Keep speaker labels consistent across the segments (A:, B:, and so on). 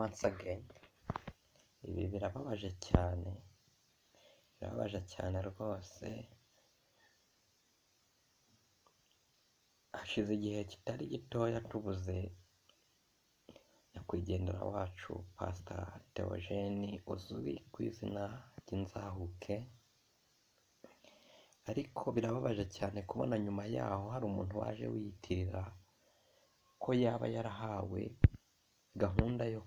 A: once again. Ibi birababaje cyane rwose. Hashize igihe kitari gitoya tubuze nyakwigendera wacu Pastor Theogene uzwi ku izina ry'Inzahuke, ariko birababaje cyane kubona nyuma yaho hari umuntu waje wiyitirira ko yaba yarahawe gahunda yo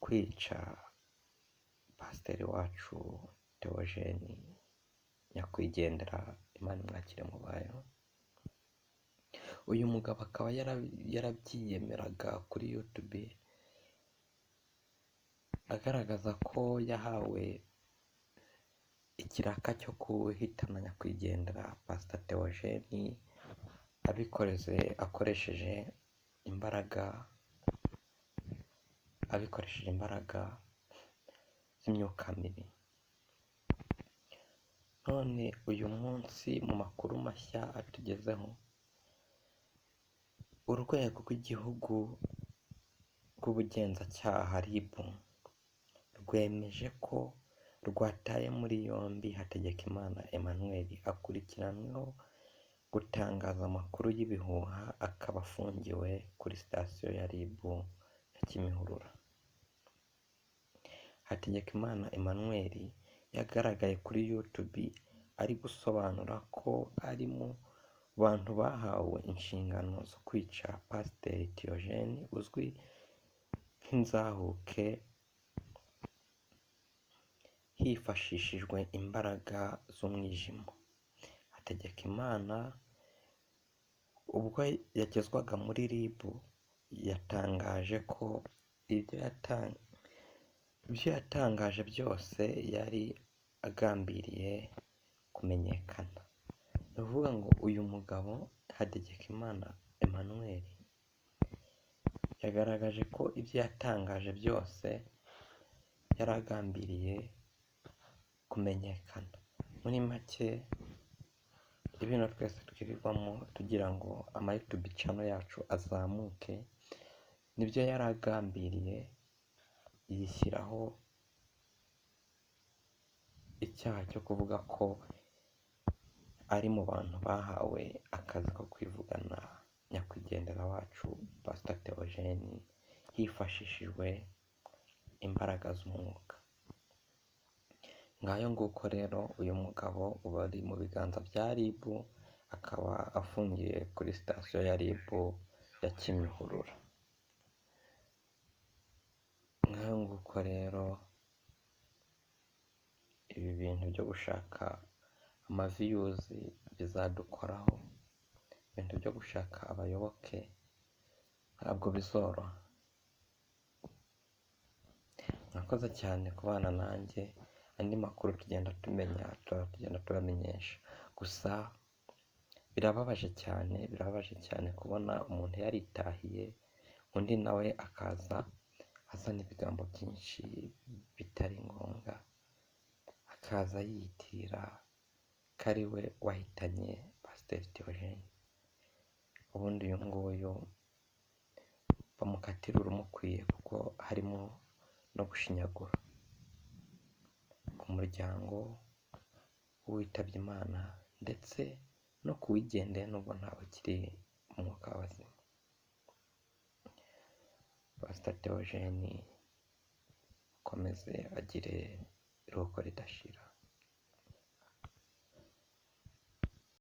A: kwica pasiteri wacu Theogene nyakwigendera, Imana imwakire mu bayo. Uyu mugabo akaba yarabyiyemeraga kuri YouTube agaragaza ko yahawe ikiraka cyo guhitana nyakwigendera Pastor Theogene akoresheje imbaraga z'imyuka mibi. None uyu munsi mu makuru mashya atugezeho, urwego rw'igihugu rw'ubugenzacyaha RIB rwemeje ko rwataye muri yombi Hategekimana Emmanuel akurikiranyweho gutangaza amakuru y'ibihuha, akaba afungiwe kuri sitasiyo ya RIB ya Kimihurura. Hategekimana Emmanuel yagaragaye kuri YouTube ari gusobanura ko ari mu bantu bahawe inshingano zo kwica Pasiteri Theogene uzwi nk'Inzahuke hifashishijwe imbaraga z'umwijima. Hategekimana ubwo yagezwaga muri RIB yatangaje ko ibyo yatangaje byose yari agambiriye kumenyekana. Ni ukuvuga ngo uyu mugabo Hategekimana Emmanuel yagaragaje ko ibyo yatangaje byose yari agambiriye kumenyekana. Muri make ibintu twese twirirwamo tugira ngo ama YouTube channel yacu azamuke, nibyo yari agambiriye. Yishyiraho icyaha cyo kuvuga ko ari mu bantu bahawe akazi ko kwivugana nyakwigendera wacu Pastor Theogene hifashishijwe imbaraga z'umwuka. Ngayo nguko rero uyu mugabo uba ari mu biganza bya RIB, akaba afungiye kuri sitasiyo ya RIB ya Kimihurura. Ngayo nguko rero ibi bintu byo gushaka amaviyuzi bizadukoraho, ibintu byo gushaka abayoboke ntabwo bizoroha. Mwakoze cyane kubana nanjye, andi makuru tugenda tubamenyesha. Gusa birababaje cyane kubona umuntu yaritahiye, undi nawe akaza azana ibigambo byinshi bitari ngombwa, akaza yiyitirira ko ari we wahitanye Pasiteri Theogene. Ubundi uyu nguyu bamukatira urumukwiye, kuko harimo no gushinyagura ku muryango w'uwitabye Imana ndetse no kuwigendeye nubwo ntawe kiri mu mwuka w'abazima. Pastor Theogene akomeze agire iruhuko ridashira.